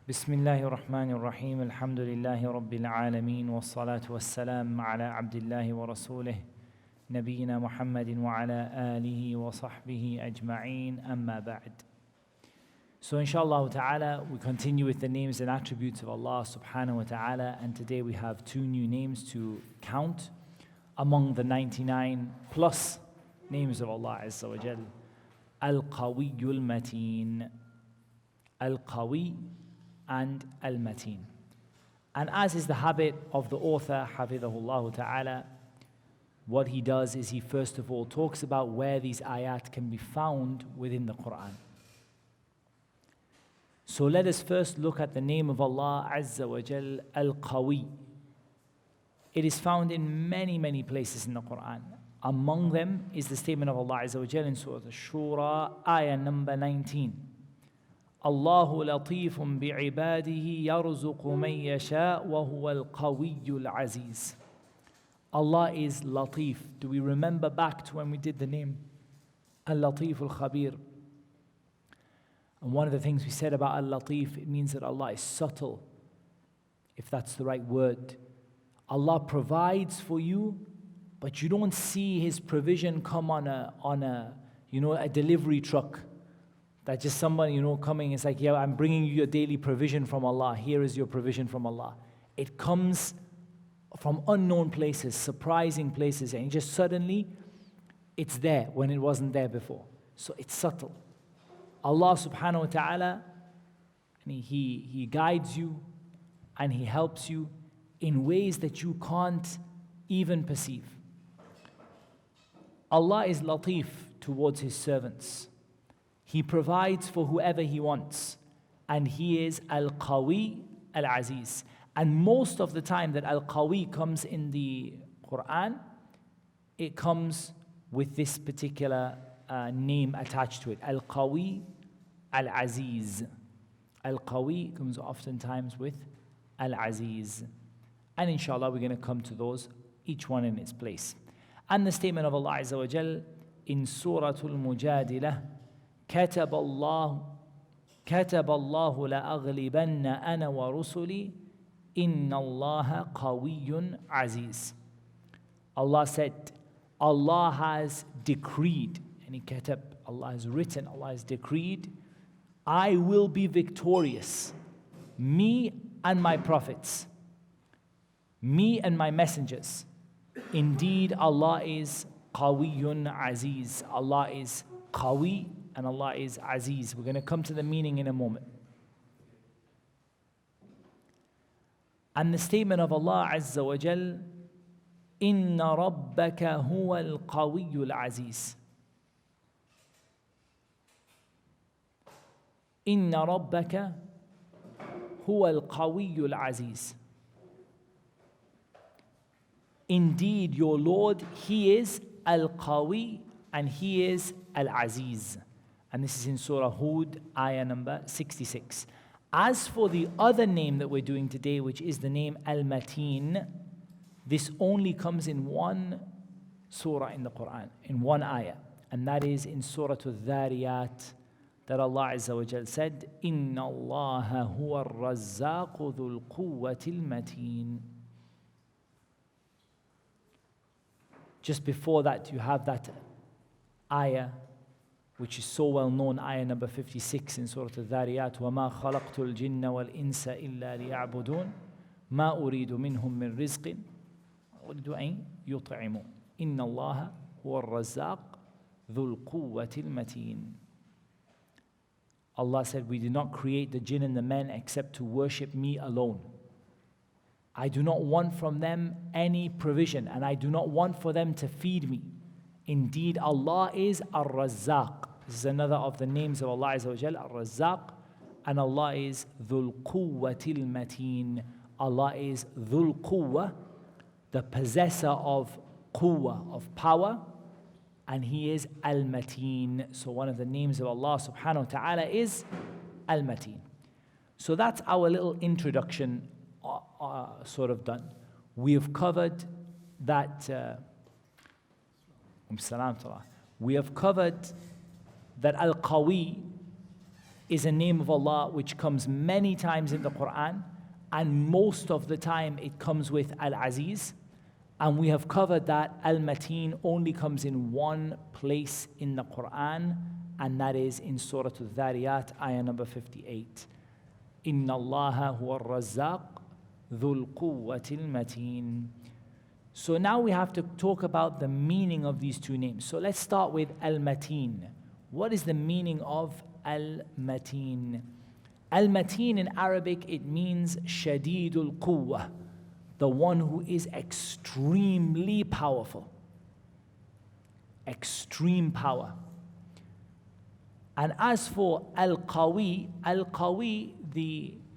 بسم الله الرحمن الرحيم الحمد لله رب العالمين والصلاة والسلام على عبد الله ورسوله نبينا محمد وعلى آله وصحبه أجمعين أما بعد. So inshallah ta'ala we continue with the names and attributes of Allah subhanahu wa ta'ala, and today we have two new names to count among the 99 plus names of Allah Azza wa Jal. Al-Qawiyy Al Mateen, Al-Qawi and Al Mateen. And as is the habit of the author, Hafidhahullah ta'ala, what he does is he first of all talks about where these ayat can be found within the Quran. So let us first look at the name of Allah Azza wa Jal, Al-Qawi. It is found in many places in the Quran. Among them is the statement of Allah Azza wa Jal in Surah Al-Shura, ayah number 19. Allahu latifun bi'ibadihi yarzuqu man yasha wa huwa al-Qawiyyul Aziz. Allah is Latif. Do we remember back to when we did the name Al-Latif Al-Khabir? And one of the things we said about Al-Latif, it means that Allah is subtle, if that's the right word. Allah provides for you, but you don't see His provision come on a delivery truck. That just somebody, coming, it's like, yeah, I'm bringing you your daily provision from Allah. Here is your provision from Allah. It comes from unknown places, surprising places, and just suddenly, it's there when it wasn't there before. So it's subtle. Allah subhanahu wa ta'ala, He guides you and He helps you in ways that you can't even perceive. Allah is Latif towards His servants. He provides for whoever He wants. And He is Al-Qawi Al-Aziz. And most of the time that Al-Qawi comes in the Quran, it comes with this particular name attached to it. Al-Qawi Al-Aziz. Al-Qawi comes oftentimes with Al-Aziz. And inshallah we're going to come to those, each one in its place. And the statement of Allah Azza wa Jal in Surah Al-Mujadilah, كتب الله لأغلبن أنا ورسلي إن الله قوي عزيز. Allah said, Allah has decreed, and كتب, Allah has written, Allah has decreed, I will be victorious, me and my prophets, me and my messengers. Indeed, Allah is Qawiyyun Aziz. Allah is Qawi and Allah is Aziz. We're going to come to the meaning in a moment. And the statement of Allah Azza wa Jal, Inna Rabbaka huwa al-Qawiyyul Aziz. Inna Rabbaka huwa al-Qawiyyul Aziz. Indeed, your Lord, He is Al-Qawi and He is Al-Aziz. And this is in Surah Hud, ayah number 66. As for the other name that we're doing today, which is the name Al-Mateen, this only comes in one surah in the Quran, in one ayah. And that is in Surah Al-Dhariyat, that Allah Azza wa Jal said, Inna Allaha huwa al-Razzaqu dhul quwwati al-Mateen. Just before that, you have that ayah, which is so well known, ayah number 56 in Surah Al-Dhariyat, وَمَا خَلَقْتُ الْجِنَّ وَالْإِنسَ إِلَّا لِيَعْبُدُونَ مَا أُرِيدُ مِنْهُم مِّن رِزْقٍ أُرِيدُ أَن يُطْعِمُونَ إِنَّ اللَّهَ هُوَ الرَّزَّاقُ ذُو الْقُوَّةِ الْمَتِينِ. Allah said, we did not create the jinn and the men except to worship me alone. I do not want from them any provision, and I do not want for them to feed me. Indeed, Allah is Ar-Razzaq. This is another of the names of Allah Azza wa Jal, Ar-Razzaq. And Allah is Dhul Quwwatil Mateen. Allah is Dhul Quwwa, the possessor of Quwwa, of power. And He is Al-Mateen. So one of the names of Allah subhanahu wa ta'ala is Al-Mateen. So that's our little introduction sort of done. We have covered that we have covered that Al-Qawi is a name of Allah which comes many times in the Quran, and most of the time it comes with Al-Aziz. And we have covered that Al Mateen only comes in one place in the Quran, and that is in Surah Al-Dhariyat, ayah number 58. Inna Allaha huwa al-Razzaq dhul quwwati al-Mateen. So now we have to talk about the meaning of these two names. So let's start with Al Mateen. What is the meaning of Al Mateen? Al Mateen in Arabic, it means Shadidul Quwwah, the one who is extremely powerful. Extreme power. And as for Al-Qawi, Al-Qawi,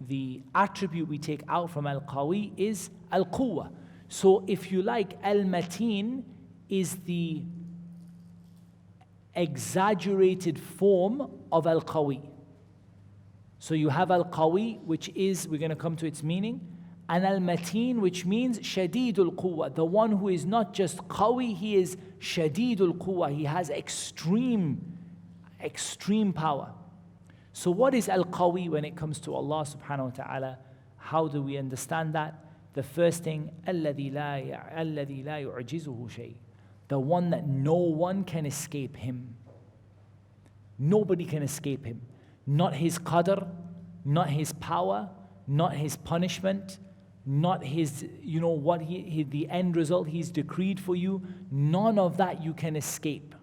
the attribute we take out from Al-Qawi is Al-Quwwah. So if you like, Al-Mateen is the exaggerated form of Al-Qawi. So you have Al-Qawi, which is, we're going to come to its meaning, and Al-Mateen, which means Shadidul Quwwah, the one who is not just Qawi, he is Shadidul Quwwah, he has extreme power. So what is Al-Qawi when it comes to Allah subhanahu wa ta'ala? How do we understand that? The first thing, الَّذِي لَا يُعْجِزُهُ شَيْءٍ, the one that no one can escape him. Nobody can escape him. Not his qadr, not his power, not his punishment, not his, what the end result he's decreed for you. None of that you can escape.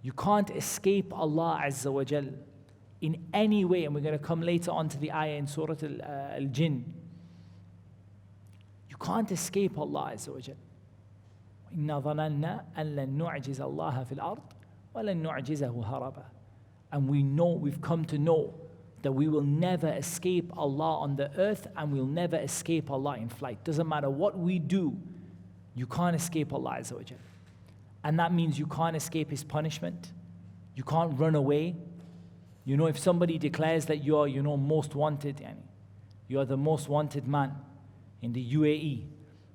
You can't escape Allah Azza wa Jal in any way. And we're going to come later on to the ayah in Surah Al-Jinn. You can't escape Allah Azza wa Jal. إِنَّا ظَنَنَّا أَن لَن نُعْجِزَ اللَّهَ فِي الْأَرْضِ وَلَن نُعْجِزَهُ هَرَبًا. And we've come to know that we will never escape Allah on the earth, and we'll never escape Allah in flight. Doesn't matter what we do, you can't escape Allah Azza wa Jal. And that means you can't escape His punishment. You can't run away. If somebody declares that you're, most wanted, you're the most wanted man in the UAE,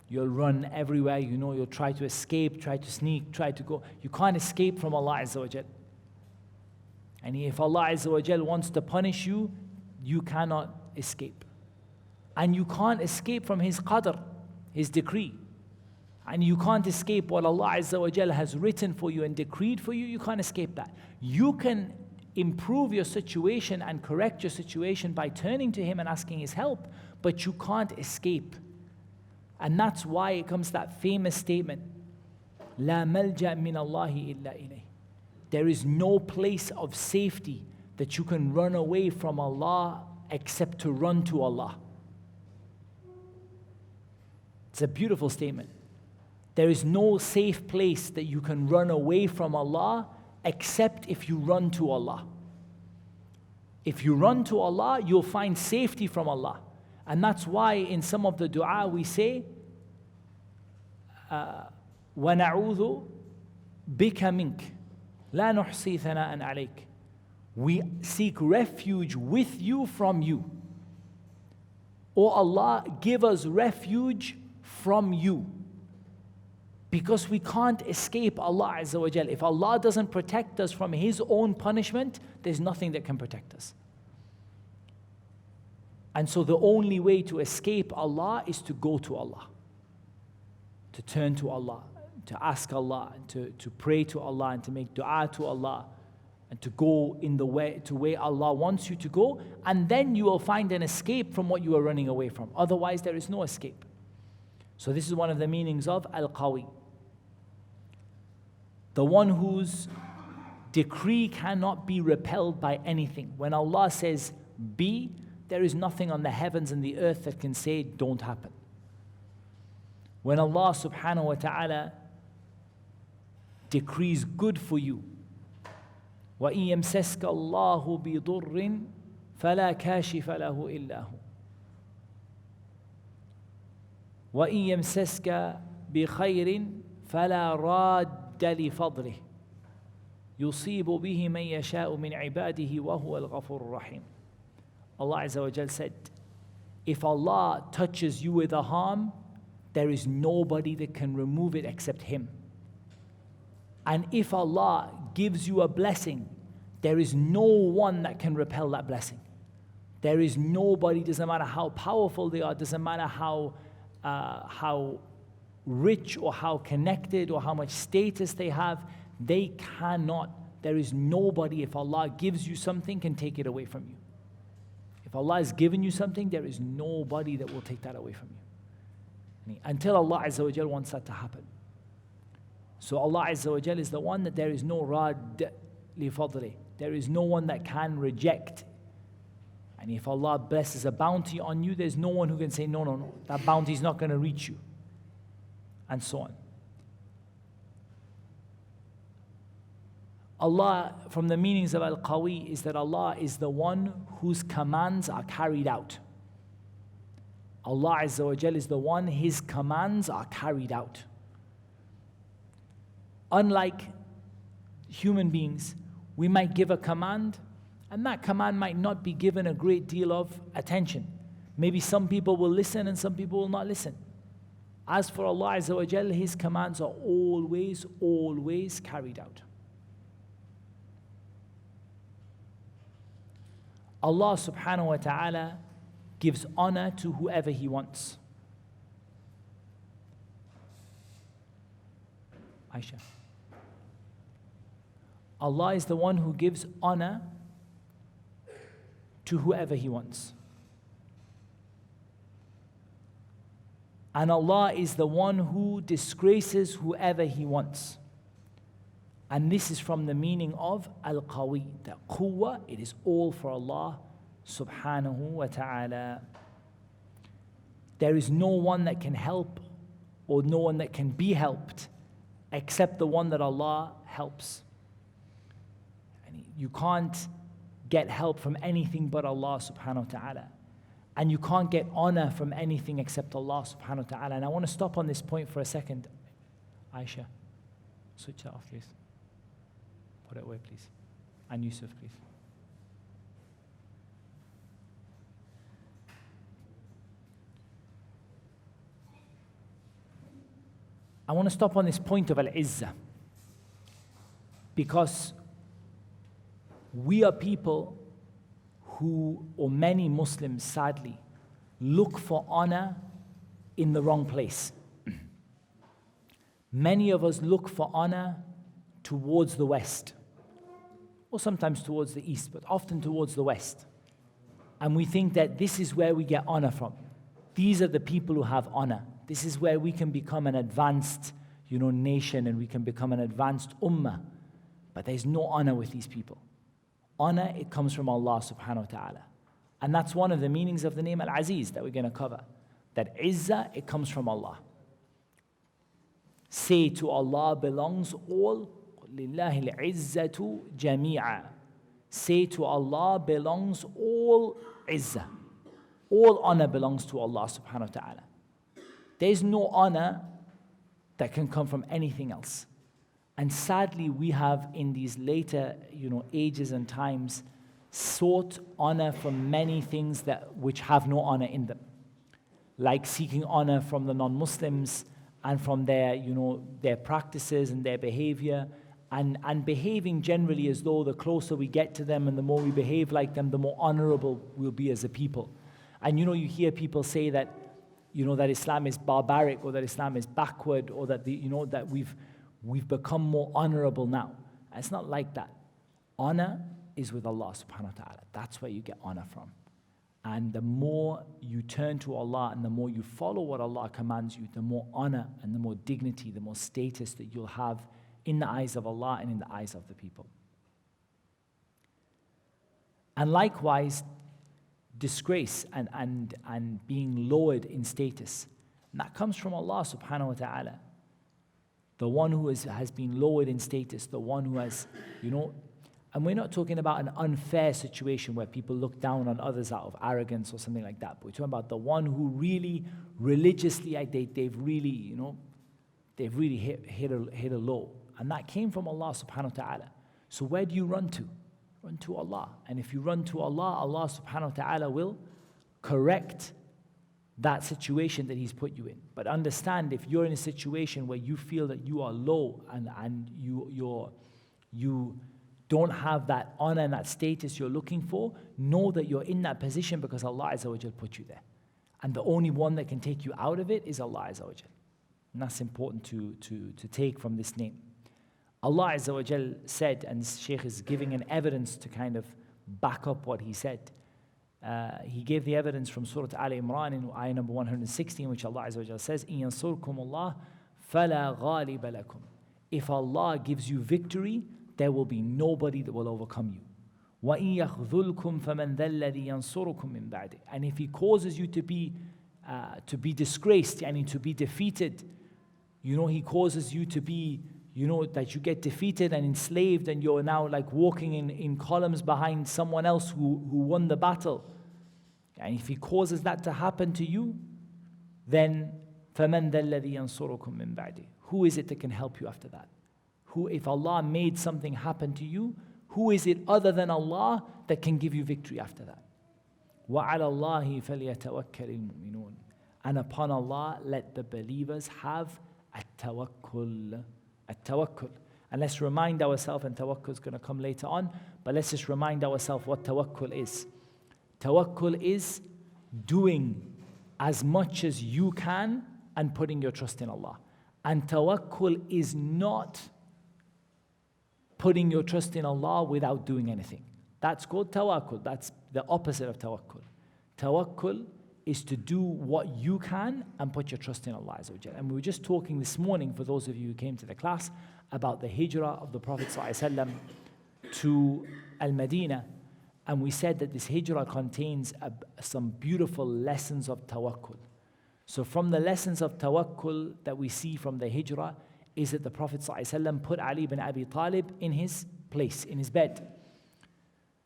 you'll run everywhere, you'll try to escape, try to sneak, try to go. You can't escape from Allah Azza wa Jal. And if Allah Azza wa Jal wants to punish you, you cannot escape. And you can't escape from His qadr, His decree. And you can't escape what Allah Azza wa Jal has written for you and decreed for you. You can't escape that. You can improve your situation and correct your situation by turning to Him and asking His help, but you can't escape. And that's why it comes that famous statement, لا ملجأ من الله إلا إليه. There is no place of safety that you can run away from Allah except to run to Allah. It's a beautiful statement. There is no safe place that you can run away from Allah except if you run to Allah. If you run to Allah, you'll find safety from Allah. And that's why in some of the dua we say, وَنَعُوذُ بِكَ مِنْكَ لَا نُحْصِي ثَنَاءً عَلَيْكَ. We seek refuge with you from you. O Allah, give us refuge from you. Because we can't escape Allah Azza wa Jal. If Allah doesn't protect us from His own punishment, there's nothing that can protect us. And so the only way to escape Allah is to go to Allah, to turn to Allah, to ask Allah, to pray to Allah, and to make dua to Allah, and to go in the way to where Allah wants you to go, and then you will find an escape from what you are running away from. Otherwise, there is no escape. So this is one of the meanings of Al-Qawi. The one whose decree cannot be repelled by anything. When Allah says be, there is nothing on the heavens and the earth that can say don't happen. When Allah subhanahu wa ta'ala decrees good for you, وَإِن يَمْسَسْكَ اللَّهُ بِضُرٍّ فَلَا كَاشِفَ لَهُ إِلَّا هُ وَإِن يَمْسَسْكَ بِخَيْرٍ فَلَا رَادَّ لِفَضْلِهِ يُصِيبُ بِهِ مَن يَشَاءُ مِنْ عِبَادِهِ وَهُوَ الْغَفُورُ الرَّحِيمُ. Allah Azza wa Jal said, if Allah touches you with a harm, there is nobody that can remove it except Him. And if Allah gives you a blessing, there is no one that can repel that blessing. There is nobody, doesn't matter how powerful they are, doesn't matter how rich or how connected or how much status they have, they cannot. There is nobody, if Allah gives you something, can take it away from you. If Allah has given you something, there is nobody that will take that away from you. Until Allah Azza wa Jal wants that to happen. So Allah Azza wa Jal is the one that there is no rad li fadli. There is no one that can reject. And if Allah blesses a bounty on you, there's no one who can say, no, that bounty is not going to reach you. And so on. Allah, from the meanings of Al-Qawi, is that Allah is the one whose commands are carried out. Allah Azza wa Jal is the one, His commands are carried out. Unlike human beings, we might give a command, and that command might not be given a great deal of attention. Maybe some people will listen and some people will not listen. As for Allah Azza wa Jal, His commands are always, always carried out. Allah subhanahu wa ta'ala gives honor to whoever He wants. Aisha. Allah is the one who gives honor to whoever He wants. And Allah is the one who disgraces whoever He wants. And this is from the meaning of Al-Qawi, that quwwah, it is all for Allah subhanahu wa ta'ala. There is no one that can help or no one that can be helped except the one that Allah helps. And you can't get help from anything but Allah subhanahu wa ta'ala. And you can't get honor from anything except Allah subhanahu wa ta'ala. And I want to stop on this point for a second. Aisha, switch that off, please. Put it away, please. And Yusuf, please. I want to stop on this point of Al-Izzah. Because we are people who, or many Muslims sadly, look for honor in the wrong place. Many of us look for honor towards the West, or sometimes towards the East, but often towards the West. And we think that this is where we get honor from. These are the people who have honor. This is where we can become an advanced, nation, and we can become an advanced ummah. But there's no honor with these people. Honor, it comes from Allah subhanahu wa ta'ala. And that's one of the meanings of the name Al-Aziz that we're going to cover. That Izzah, it comes from Allah. Say to Allah belongs all. لِلَّهِ الْعِزَّةُ جَمِيعًا. Say to Allah belongs all Izzah. All honor belongs to Allah subhanahu wa ta'ala. There's no honor that can come from anything else. And sadly, we have in these later, ages and times, sought honor from many things which have no honor in them. Like seeking honor from the non-Muslims and from their, their practices and their behavior, and behaving generally as though the closer we get to them and the more we behave like them, the more honorable we'll be as a people. And you hear people say that, that Islam is barbaric, or that Islam is backward, or that that we've become more honorable now. And it's not like that. Honor is with Allah subhanahu wa ta'ala. That's where you get honor from. And the more you turn to Allah and the more you follow what Allah commands you, the more honor and the more dignity, the more status that you'll have in the eyes of Allah and in the eyes of the people. And likewise, disgrace and being lowered in status. And that comes from Allah subhanahu wa ta'ala. The one who has been lowered in status, the one who has, and we're not talking about an unfair situation where people look down on others out of arrogance or something like that. But we're talking about the one who really, religiously, they've really hit a low. And that came from Allah subhanahu wa ta'ala. So where do you run to? Run to Allah. And if you run to Allah, Allah subhanahu wa ta'ala will correct that situation that He's put you in. But understand, if you're in a situation where you feel that you are low and you don't have that honor and that status you're looking for, know that you're in that position because Allah Azza wa Jal put you there. And the only one that can take you out of it is Allah Azza wa Jal. And that's important to take from this name. Allah Azza wa Jal said, and this Shaykh is giving an evidence to kind of back up what he said. He gave the evidence from Surah Al Imran in ayah number 160, in which Allah Azza wa Jal says, إِن يَنصُرْكُمُ اللَّهُ فَلَا غَالِبَ لَكُمْ. If Allah gives you victory, there will be nobody that will overcome you. وَإِن يَخْذُلْكُمْ فَمَنْ ذَا الَّذِي يَنصُرُكُمْ مِنْ بَعْدِهِ. And if He causes you to be disgraced, and to be defeated, He causes you to be, that you get defeated and enslaved, and you're now like walking in columns behind someone else who won the battle. And if He causes that to happen to you, then فَمَنْ ذَا الَّذِي يَنصُرُكُمْ مِنْ بَعْدِهِ. Who is it that can help you after that? If Allah made something happen to you, who is it other than Allah that can give you victory after that? وَعَلَى اللَّهِ فَلْيَتَوَكَّلِ الْمُؤْمِنُونَ. And upon Allah, let the believers have at-tawakkul. At-tawakkul. And let's remind ourselves, and tawakkul is going to come later on, but let's just remind ourselves what tawakkul is. Tawakkul is doing as much as you can and putting your trust in Allah. And tawakkul is not putting your trust in Allah without doing anything. That's called tawakkul. That's the opposite of tawakkul. Tawakkul is to do what you can and put your trust in Allah Azza wa Jalla. And we were just talking this morning, for those of you who came to the class, about the hijrah of the Prophet ﷺ to Al-Madinah. And we said that this hijrah contains some beautiful lessons of tawakkul. So from the lessons of tawakkul that we see from the hijrah is that the Prophet ﷺ put Ali ibn Abi Talib in his place, in his bed.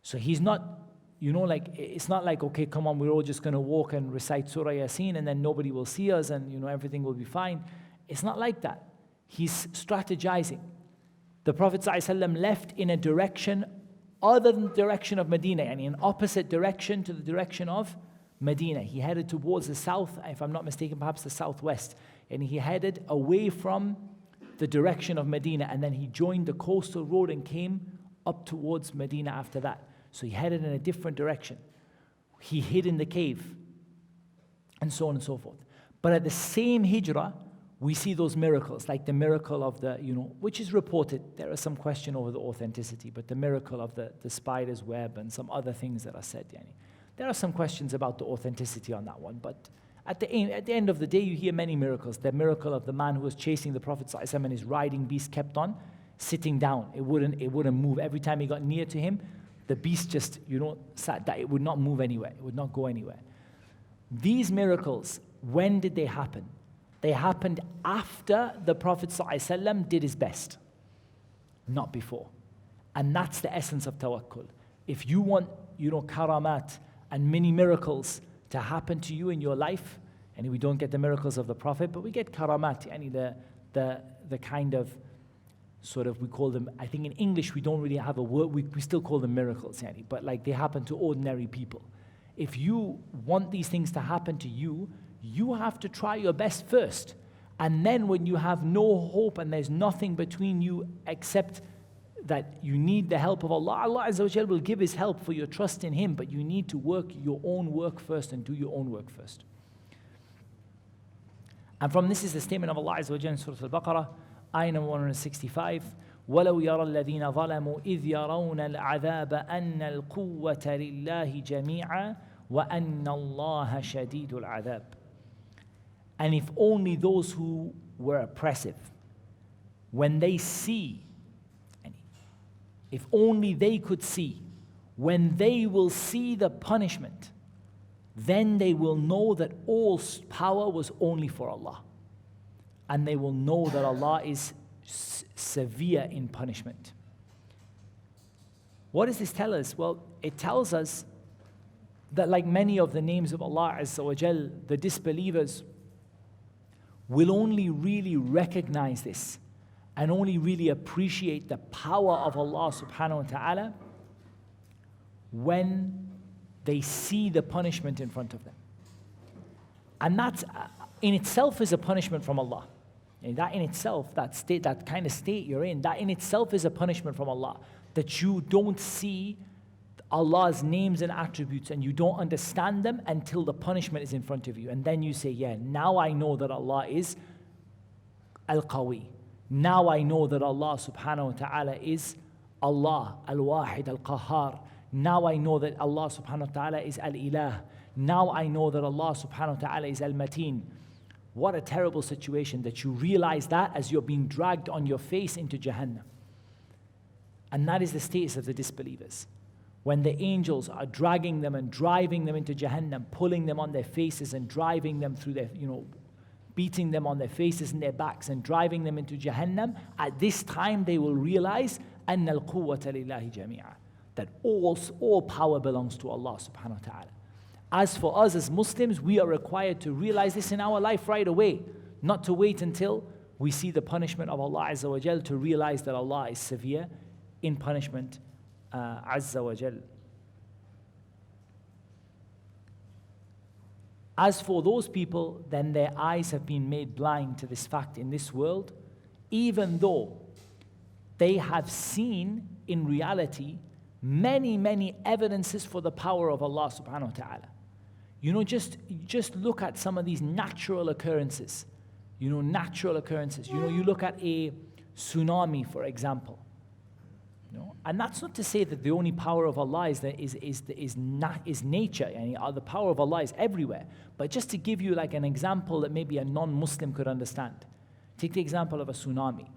So he's not, it's not like, okay, come on, we're all just going to walk and recite Surah Yasin and then nobody will see us and, everything will be fine. It's not like that. He's strategizing. The Prophet ﷺ left in a direction other than the direction of Medina, and in opposite direction to the direction of Medina. He headed towards the south, if I'm not mistaken, perhaps the southwest. And he headed away from the direction of Medina, and then he joined the coastal road and came up towards Medina after that. So he headed in a different direction. He hid in the cave, and so on and so forth. But at the same hijrah, we see those miracles, like the miracle of the, which is reported. There is some question over the authenticity, but the miracle of the spider's web and some other things that are said. There are some questions about the authenticity on that one, but at the end of the day, you hear many miracles. The miracle of the man who was chasing the Prophet ﷺ and his riding beast kept on sitting down. It wouldn't move. Every time he got near to him, the beast just, sat down. It would not move anywhere. It would not go anywhere. These miracles, when did they happen? They happened after the Prophet ﷺ did his best, not before. And that's the essence of tawakkul. If you want, karamat and many miracles to happen to you in your life, and we don't get the miracles of the Prophet, but we get karamat, the kind of sort of, we call them, I think in English we don't really have a word, we still call them miracles, but like they happen to ordinary people. If you want these things to happen to you, you have to try your best first. And then when you have no hope and there's nothing between you except that you need the help of Allah, Allah Azza wa Jal will give His help for your trust in Him, but you need to work your own work first and do your own work first. And from this is the statement of Allah Azza wa Jal in Surah Al-Baqarah, ayah number 165, وَلَوْ يَرَى الَّذِينَ ظَلَمُوا إِذْ يَرَوْنَ الْعَذَابَ أَنَّ الْقُوَّةَ لِلَّهِ جَمِيعًا وَأَنَّ اللَّهَ شَدِيدُ الْعَذَابِ. And if only those who were oppressive, when they see, if only they could see, when they will see the punishment, then they will know that all power was only for Allah. And they will know that Allah is severe in punishment. What does this tell us? Well, it tells us that like many of the names of Allah Azza wa Jal, the disbelievers will only really recognize this and only really appreciate the power of Allah subhanahu wa ta'ala when they see the punishment in front of them. And that in itself is a punishment from Allah. And that in itself, that state, that kind of state you're in, that in itself is a punishment from Allah. That you don't see Allah's names and attributes and you don't understand them until the punishment is in front of you. And then you say, yeah, now I know that Allah is Al-Qawi. Now I know that Allah subhanahu wa ta'ala is Allah, Al-Wahid, Al-Qahar. Now I know that Allah subhanahu wa ta'ala is Al-Ilah. Now I know that Allah subhanahu wa ta'ala is Al Mateen. What a terrible situation that you realize that as you're being dragged on your face into Jahannam. And that is the status of the disbelievers. When the angels are dragging them and driving them into Jahannam, pulling them on their faces and driving them through their, beating them on their faces and their backs and driving them into Jahannam, at this time they will realize أَنَّ الْقُوَّةَ لِلَّهِ جَمِيعًا, that all power belongs to Allah subhanahu wa ta'ala. As for us as Muslims, we are required to realize this in our life right away, not to wait until we see the punishment of Allah Azza wa Jal to realize that Allah is severe in punishment Azza wa Jal. As for those people, then their eyes have been made blind to this fact in this world, even though they have seen in reality many, many evidences for the power of Allah subhanahu wa ta'ala. Just look at some of these natural occurrences. Natural occurrences. You look at a tsunami, for example. And that's not to say that the only power of Allah is nature. The power of Allah is everywhere. But just to give you like an example that maybe a non-Muslim could understand. Take the example of a tsunami.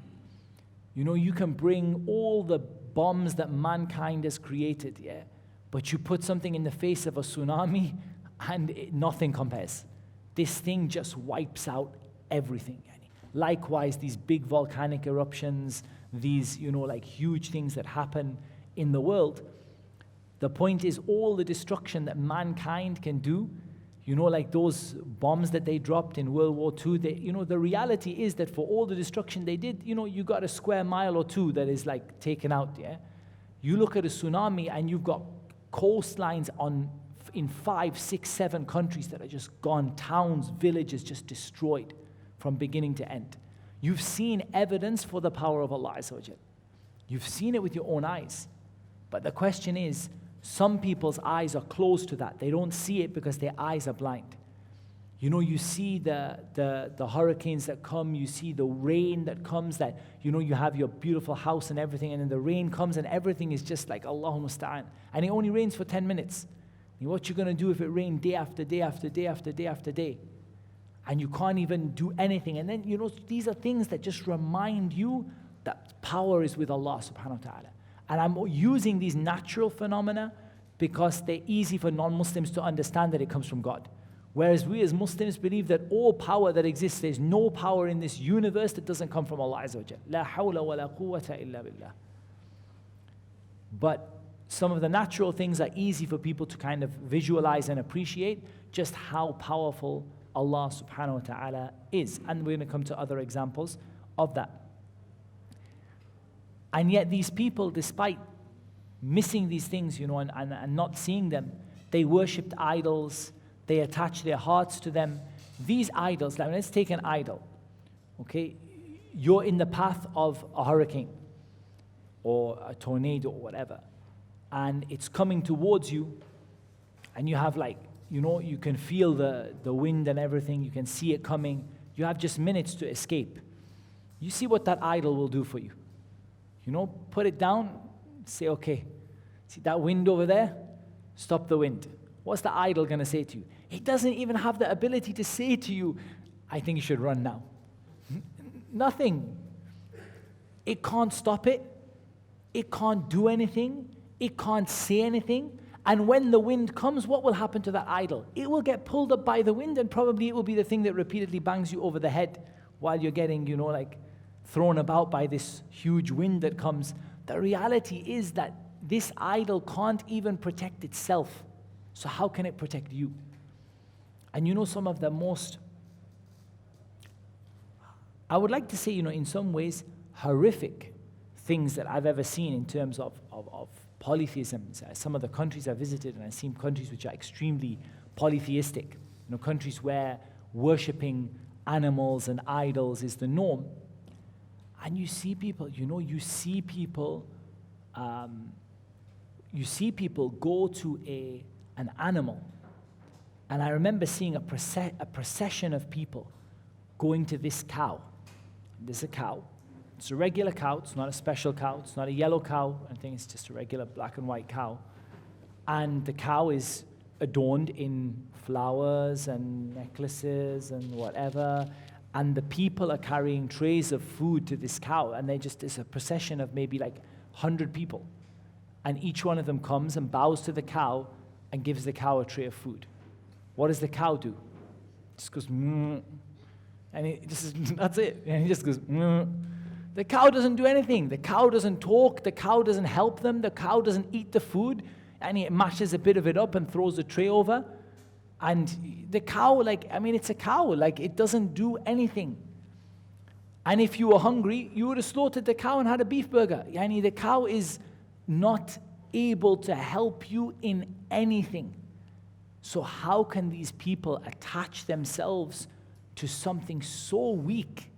You can bring all the bombs that mankind has created, but you put something in the face of a tsunami and nothing compares. This thing just wipes out everything. Likewise, these big volcanic eruptions, these, like huge things that happen in the world. The point is all the destruction that mankind can do, like those bombs that they dropped in World War II, the reality is that for all the destruction they did, you got a square mile or two that is like taken out, You look at a tsunami and you've got coastlines in 5, 6, 7 countries that are just gone, towns, villages just destroyed from beginning to end. You've seen evidence for the power of Allah Azza wa Jal. You've seen it with your own eyes. But the question is, some people's eyes are closed to that. They don't see it because their eyes are blind. You see the hurricanes that come, you see the rain that comes, that, you have your beautiful house and everything, and then the rain comes and everything is just like Allahu Musta'an. And it only rains for 10 minutes. What you going to do if it rains day after day after day after day after day? And you can't even do anything. And then, these are things that just remind you that power is with Allah subhanahu wa ta'ala. And I'm using these natural phenomena because they're easy for non-Muslims to understand that it comes from God. Whereas we as Muslims believe that all power that exists, there's no power in this universe that doesn't come from Allah Azza wa Jal. La hawla wa la quwwata illa billah. But some of the natural things are easy for people to kind of visualize and appreciate just how powerful Allah subhanahu wa ta'ala is. And we're going to come to other examples of that. And yet these people, despite missing these things, and not seeing them, they worshipped idols, they attached their hearts to them. These idols, like let's take an idol, okay? You're in the path of a hurricane or a tornado or whatever, and it's coming towards you, and you have you can feel the wind and everything, you can see it coming, you have just minutes to escape. You see what that idol will do for you. Put it down, say, okay, see that wind over there? Stop the wind. What's the idol going to say to you? It doesn't even have the ability to say to you, I think you should run now. Nothing. It can't stop it. It can't do anything. It can't say anything. And when the wind comes, what will happen to that idol? It will get pulled up by the wind, and probably it will be the thing that repeatedly bangs you over the head while you're getting, thrown about by this huge wind that comes. The reality is that this idol can't even protect itself. So how can it protect you? And some of the most, I would like to say, in some ways, horrific things that I've ever seen in terms of polytheism. Some of the countries I've visited, and I've seen countries which are extremely polytheistic. Countries where worshipping animals and idols is the norm. And you see people, you see people go to an animal. And I remember seeing a procession of people going to this cow. There's a cow. It's a regular cow. It's not a special cow. It's not a yellow cow. I think it's just a regular black and white cow. And the cow is adorned in flowers and necklaces and whatever. And the people are carrying trays of food to this cow. And it's a procession of maybe like 100 people. And each one of them comes and bows to the cow and gives the cow a tray of food. What does the cow do? It just goes, mm. And that's it. And he just goes, mm. The cow doesn't do anything. The cow doesn't talk. The cow doesn't help them. The cow doesn't eat the food. And he mashes a bit of it up and throws the tray over. And the cow, it's a cow. It doesn't do anything. And if you were hungry, you would have slaughtered the cow and had a beef burger. The cow is not able to help you in anything. So how can these people attach themselves to something so weak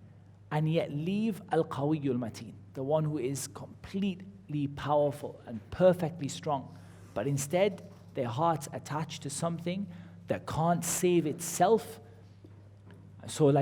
and yet leave Al-Qawi Al Mateen, the one who is completely powerful and perfectly strong, but instead their hearts attached to something that can't save itself? So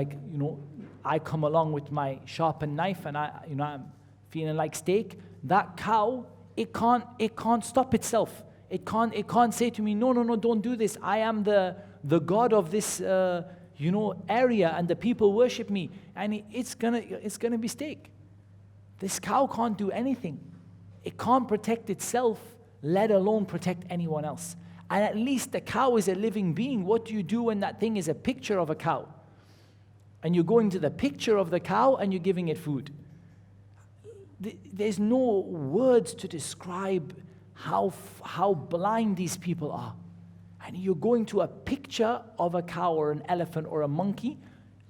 I come along with my sharpened knife and I'm feeling like steak. That cow, it can't stop itself. It can't say to me, no, don't do this. I am the God of this area, and the people worship me, and it's gonna be steak. This cow can't do anything. It can't protect itself, let alone protect anyone else. And at least the cow is a living being. What do you do when that thing is a picture of a cow? And you're going to the picture of the cow and you're giving it food. There's no words to describe how blind these people are. And you're going to a picture of a cow or an elephant or a monkey,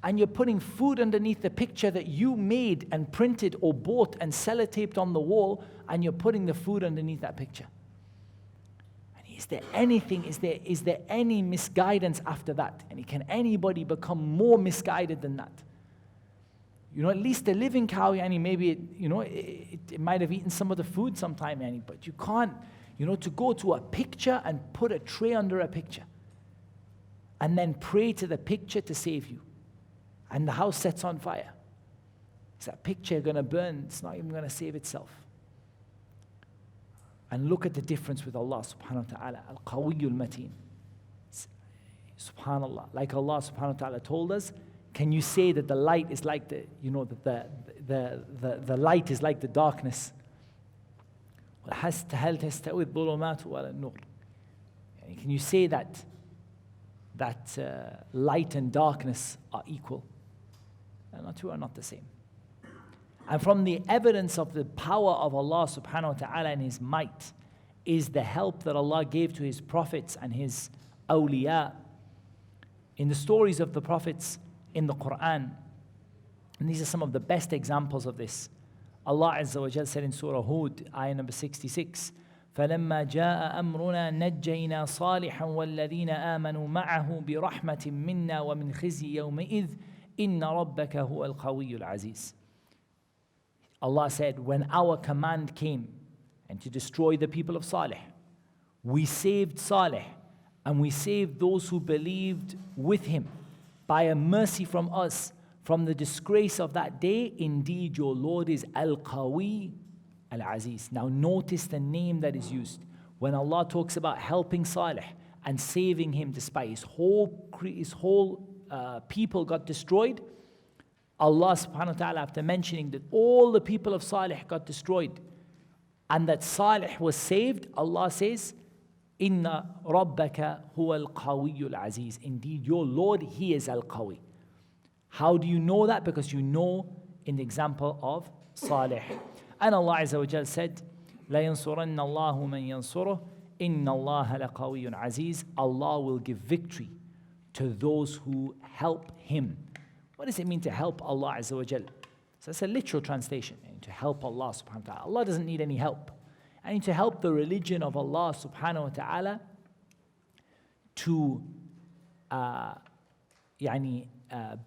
and you're putting food underneath the picture that you made and printed or bought and sellotaped on the wall, and you're putting the food underneath that picture. And is there any misguidance after that? And can anybody become more misguided than that? At least the living cow, maybe it might have eaten some of the food sometime, but you can't, to go to a picture and put a tray under a picture and then pray to the picture to save you. And the house sets on fire. Is that picture going to burn? It's not even going to save itself. And look at the difference with Allah subhanahu wa ta'ala. Al-Qawi Al Mateen. Subhanallah. Like Allah subhanahu wa ta'ala told us, can you say that the light is like the light is like the darkness? Can you say that light and darkness are equal? Not two are not the same. And from the evidence of the power of Allah subhanahu wa ta'ala and His might is the help that Allah gave to His prophets and His awliya. In the stories of the prophets in the Quran, and these are some of the best examples of this. Allah Azza wa Jal said in Surah Hud, ayah number 66, فَلَمَّا جَاءَ أَمْرُنَا نَجَّيْنَا صَالِحًا وَالَّذِينَ آمَنُوا مَعَهُ بِرَحْمَةٍ مِنَّا وَمِنْ خِزْيِ يَوْمَئِذٍ إِنَّ رَبَّكَ هُوَ الْقَوِيُّ الْعَزِيزُ. Allah said, when our command came and to destroy the people of Salih, we saved Salih and we saved those who believed with him by a mercy from us from the disgrace of that day. Indeed, your Lord is Al-Qawi Al-Aziz. Now notice the name that is used. When Allah talks about helping Salih and saving him despite his whole people got destroyed, Allah subhanahu wa ta'ala, after mentioning that all the people of Salih got destroyed and that Salih was saved, Allah says, Inna Rabbaka huwa al-Qawiyyu al-Aziz. Indeed, your Lord, He is Al-Qawi. How do you know that? Because you know in the example of Salih. And Allah Azza wa Jal said, La yansuranna Allahu man yansuruh, Inna Allah laqawiyyun aziz. Allah will give victory to those who help Him. What does it mean to help Allah Azza wa Jal? So that's a literal translation. To help Allah subhanahu wa ta'ala. Allah doesn't need any help. I need to help the religion of Allah subhanahu wa ta'ala to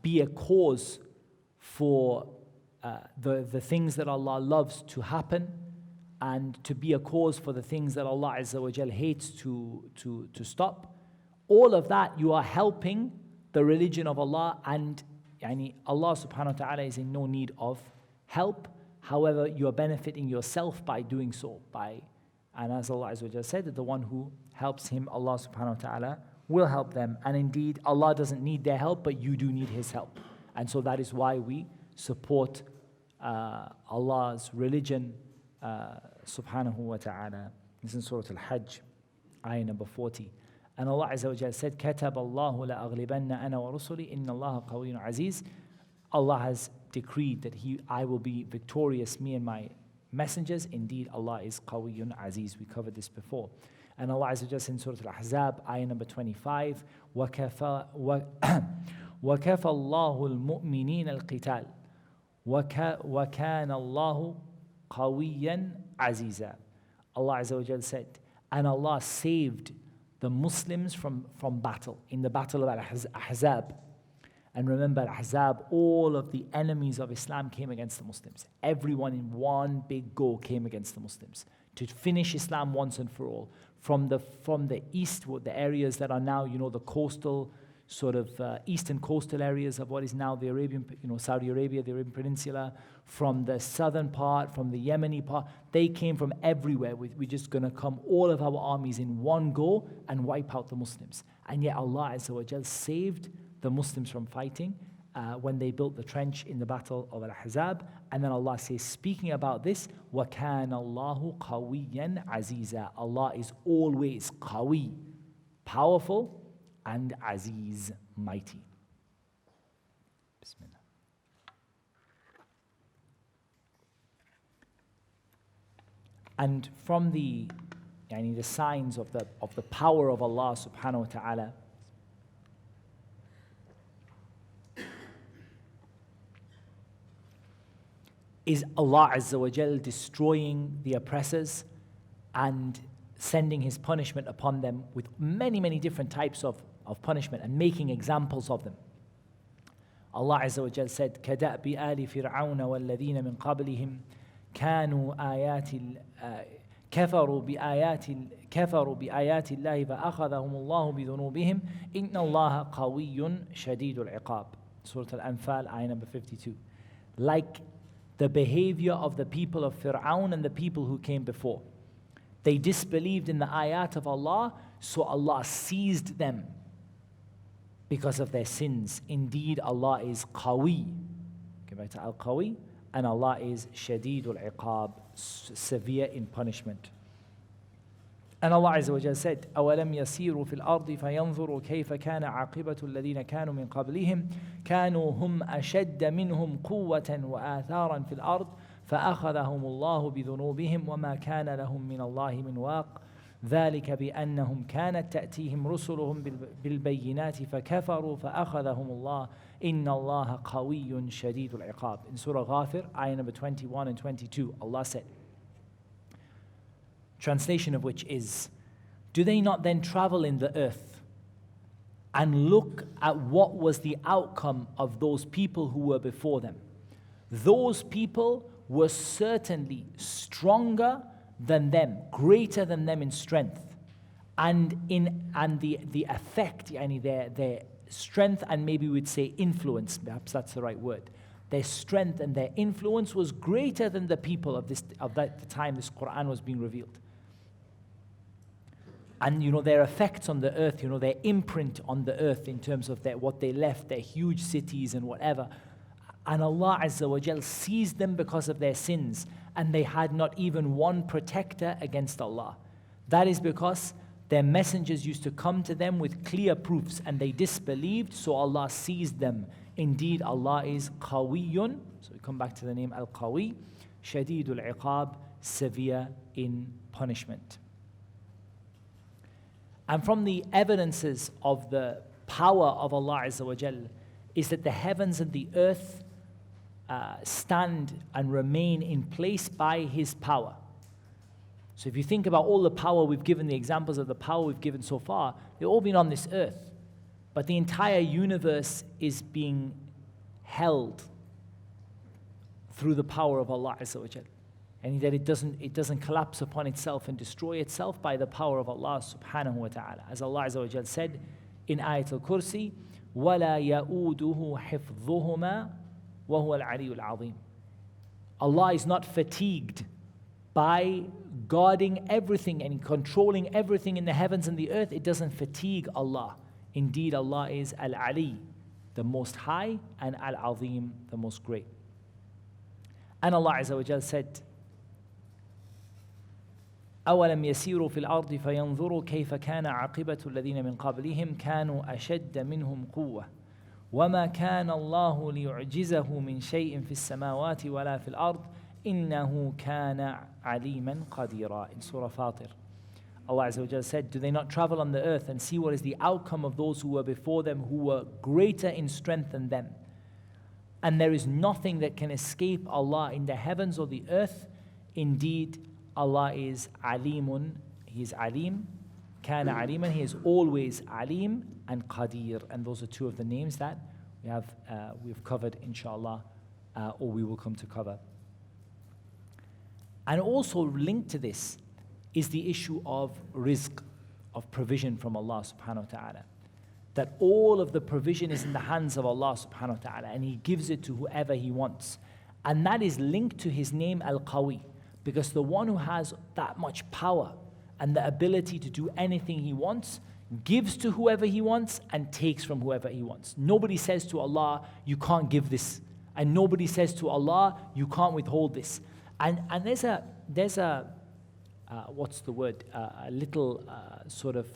be a cause for the things that Allah loves to happen, and to be a cause for the things that Allah Azza wa Jal hates to stop. All of that, you are helping the religion of Allah, and Allah subhanahu wa ta'ala is in no need of help. However, you are benefiting yourself by doing so. And as Allah Azza wa Jal said, that the one who helps him, Allah subhanahu wa ta'ala will help them. And indeed, Allah doesn't need their help, but you do need His help. And so that is why we support Allah's religion, subhanahu wa ta'ala. This is in Surah Al-Hajj, ayah number 40. And Allah Azza wa Jalla said, كَتَبَ اللَّهُ لَأَغْلِبَنَّ أَنَا وَرُسُلِي إِنَّ اللَّهَ قَوِيٌّ عَزِيزٌ. Allah has decreed that I will be victorious, me and my messengers. Indeed, Allah is Qawiyyun Aziz. We covered this before. And Allah Azza wa Jalla said in Surah Al-Ahzab, ayah number 25, وَكَفَى اللَّهُ الْمُؤْمِنِينَ الْقِتَالِ وَكَانَ اللَّهُ قَوِيًّا عَزِيزًا. Allah Azza wa Jalla said, and Allah saved the Muslims from battle, in the battle of Al-Ahzab. And remember, Al-Ahzab, all of the enemies of Islam came against the Muslims. Everyone in one big go came against the Muslims to finish Islam once and for all. From the east, the areas that are now, the coastal, sort of eastern coastal areas of what is now the Arabian, Saudi Arabia, the Arabian Peninsula, from the southern part, from the Yemeni part, they came from everywhere. We're just going to come, all of our armies in one go and wipe out the Muslims. And yet Allah Azza wa Jal saved the Muslims from fighting when they built the trench in the battle of Al-Ahzab. And then Allah says, speaking about this, وَكَانَ اللَّهُ قَوِيًّا عَزِيزًا. Allah is always qawi, powerful, and Aziz, mighty. Bismillah. And from the signs of the power of Allah subhanahu wa ta'ala is Allah Azza wa Jal destroying the oppressors and sending His punishment upon them with many, many different types of punishment and making examples of them. Allah Azza wa Jal said, كَدَأْبِ آلِ فِرْعَوْنَ وَالَّذِينَ مِنْ قَبْلِهِمْ كَانُوا كفروا بآيات الله فأخذهم الله بذنوبهم إن الله قوي شديد العقاب. Surah Al-Anfal, ayah number 52. Like the behavior of the people of Fir'aun and the people who came before. They disbelieved in the ayat of Allah, so Allah seized them because of their sins. Indeed, Allah is Qawi. Go back to Al-Qawi. And Allah is Shadidul Iqab, severe in punishment. And Allah Azza wa Jalla said, أَوَلَمْ يَسِيرُوا فِي الْأَرْضِ فَيَنْظُرُوا كَيْفَ كَانَ عَاقِبَةُ الَّذِينَ كَانُوا مِنْ قَبْلِهِمْ كَانُوا هُمْ أَشَدَّ مِنْهُمْ قُوَّةً وَآثَارًا فِي الْأَرْضِ فأخذهم الله بذنوبهم وما كان لهم من الله من واق ذلك بأنهم كانت تأتيهم رسلهم بالبينات فكفروا فأخذهم الله إن الله قوي شديد العقاب. In Surah Ghafir, ayah number 21 and 22, Allah said, translation of which is, do they not then travel in the earth and look at what was the outcome of those people who were before them? Those people were certainly stronger than them, greater than them in strength, and the effect, their strength, and maybe we'd say influence, perhaps that's the right word. Their strength and their influence was greater than the people of that time this Quran was being revealed. And their effects on the earth, their imprint on the earth in terms of what they left, their huge cities and whatever. And Allah Azza wa Jal seized them because of their sins, and they had not even one protector against Allah. That is because their messengers used to come to them with clear proofs, and they disbelieved, so Allah seized them. Indeed, Allah is Qawiyyun, so we come back to the name Al-Qawi, Shadidul Iqab, severe in punishment. And from the evidences of the power of Allah Azza wa Jal is that the heavens and the earth stand and remain in place by His power. So if you think about all the power we've given, the examples of the power we've given so far, they've all been on this earth. But the entire universe is being held through the power of Allah Azza wa Jal. And that it doesn't collapse upon itself and destroy itself by the power of Allah subhanahu wa ta'ala. As Allah Azza wa Jal said in Ayat al-Kursi, وَلَا يَؤُودُهُ حِفْظُهُمَا وَهُوَ الْعَلِيُّ الْعَظِيمُ. Allah is not fatigued by guarding everything and controlling everything in the heavens and the earth. It doesn't fatigue Allah. Indeed, Allah is Al-Ali, the most high, and Al-Azim, the most great. And Allah Azza wa Jal said, أَوَلَمْ يَسِيرُوا فِي الْأَرْضِ فَيَنْظُرُوا كَيْفَ كَانَ عَاقِبَةُ الَّذِينَ مِنْ قَبْلِهِمْ كَانُوا أَشَدَّ مِنْهُمْ قُوَّةً وَمَا كَانَ اللَّهُ لِيُعْجِزَهُ مِنْ شَيْءٍ فِي السَّمَاوَاتِ وَلَا فِي الْأَرْضِ إِنَّهُ كَانَ عَلِيمًا قَدِيرًا. In Surah Fatir, Allah Azza wa Jalla said, do they not travel on the earth and see what is the outcome of those who were before them, who were greater in strength than them? And there is nothing that can escape Allah in the heavens or the earth. Indeed, Allah is Alimun, He is Alim, Kana Aliman, He is always Alim and Qadir. And those are two of the names that we've covered, inshallah, or we will come to cover. And also linked to this is the issue of rizq, of provision from Allah subhanahu wa ta'ala. That all of the provision is in the hands of Allah subhanahu wa ta'ala, and He gives it to whoever He wants. And that is linked to His name Al-Qawi, because the one who has that much power and the ability to do anything He wants, gives to whoever He wants and takes from whoever He wants. Nobody says to Allah, you can't give this. And nobody says to Allah, you can't withhold this. And there's a what's the word? A little sort of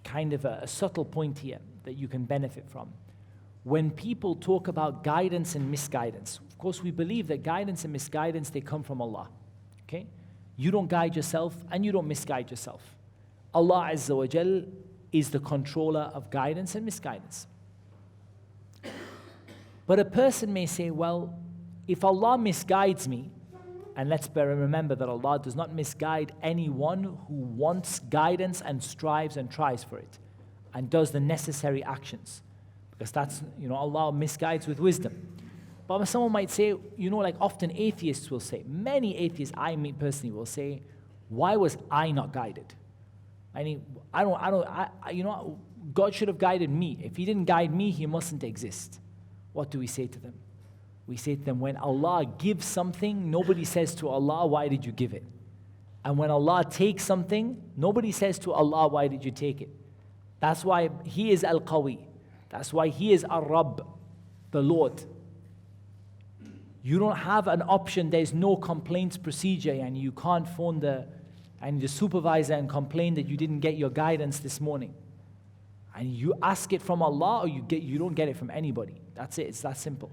kind of a subtle point here that you can benefit from. When people talk about guidance and misguidance, of course we believe that guidance and misguidance, they come from Allah. Okay? You don't guide yourself and you don't misguide yourself. Allah Azza wa Jal is the controller of guidance and misguidance. But a person may say, well, if Allah misguides me, and let's remember that Allah does not misguide anyone who wants guidance and strives and tries for it and does the necessary actions. Because that's, Allah misguides with wisdom. But someone might say, like often atheists will say, many atheists I meet personally will say, why was I not guided? I mean, God should have guided me. If He didn't guide me, He mustn't exist. What do we say to them? We say to them, when Allah gives something, nobody says to Allah, why did you give it? And when Allah takes something, nobody says to Allah, why did you take it? That's why He is Al-Qawi. That's why He is Ar-Rabb, the Lord. You don't have an option, there's no complaints procedure, and you can't phone the supervisor and complain that you didn't get your guidance this morning. And you ask it from Allah, or you don't get it from anybody. That's it, it's that simple.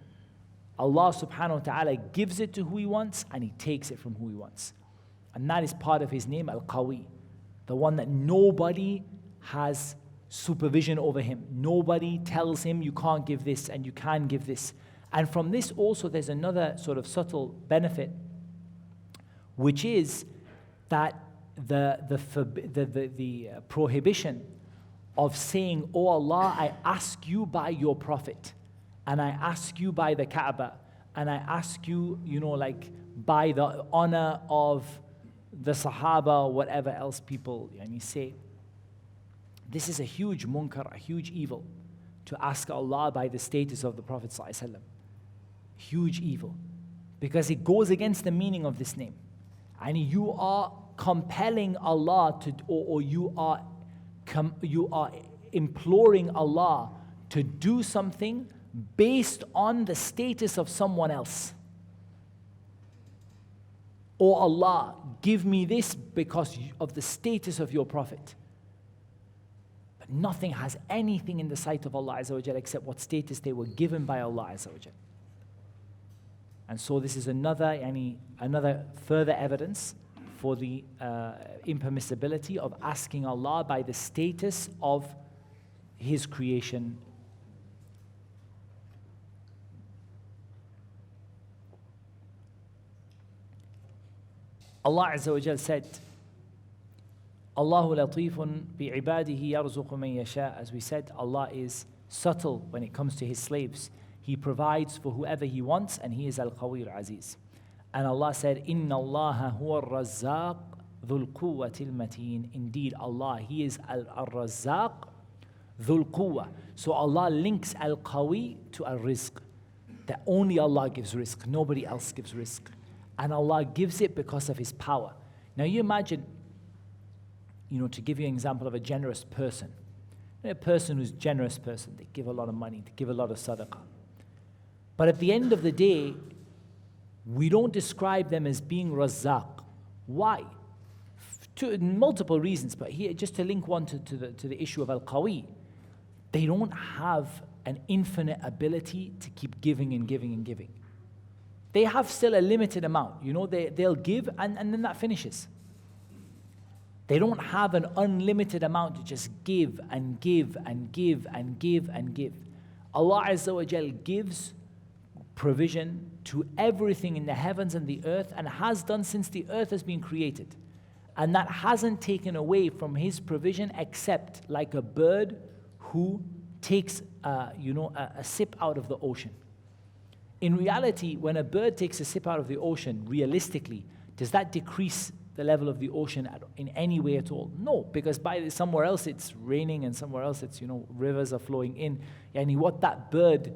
Allah subhanahu wa ta'ala gives it to who He wants, and He takes it from who He wants. And that is part of His name, Al-Qawi, the one that nobody has supervision over him. Nobody tells him you can't give this and you can give this. And from this also there's another sort of subtle benefit, which is that the prohibition of saying, "Oh Allah, I ask you by your Prophet, and I ask you by the Kaaba, and I ask you, by the honor of the Sahaba," or whatever else people say. This is a huge munkar, a huge evil, to ask Allah by the status of the Prophet ﷺ. Huge evil, because it goes against the meaning of this name, and you are compelling Allah to, or you are imploring Allah to do something based on the status of someone else. "Oh Allah, give me this because of the status of your Prophet." But nothing has anything in the sight of Allah Azza wa Jal except what status they were given by Allah Azza wa Jal. And so this is another further evidence for the impermissibility of asking Allah by the status of His creation. Allah Azza wa Jal said, Allahu latifun bi'ibadihi yarzuqu man yasha. As we said, Allah is subtle when it comes to His slaves. He provides for whoever He wants, and He is Al-Qawi Al-Aziz. And Allah said, Inna Allaha huwa al-Razzaq dhul quwwati Al Mateen. Indeed, Allah, He is Al-Razzaq dhul quwwa. So Allah links Al-Qawi to Al-Rizq. That only Allah gives rizq, nobody else gives rizq. And Allah gives it because of His power. Now you imagine, to give you an example of a generous person. A person who's a generous person, they give a lot of money, they give a lot of sadaqah. But at the end of the day, we don't describe them as being Razzaq. Why? Multiple reasons, but here, just to link one to the issue of Al-Qawi, they don't have an infinite ability to keep giving and giving and giving. They have still a limited amount. They'll give and then that finishes. They don't have an unlimited amount to just give and give and give and give and give. Allah Azza wa Jal gives provision to everything in the heavens and the earth, and has done since the earth has been created. And that hasn't taken away from His provision, except like a bird who takes a sip out of the ocean. In reality, when a bird takes a sip out of the ocean, realistically, does that decrease the level of the ocean in any way at all? No, because somewhere else it's raining and somewhere else it's, rivers are flowing in. And what that bird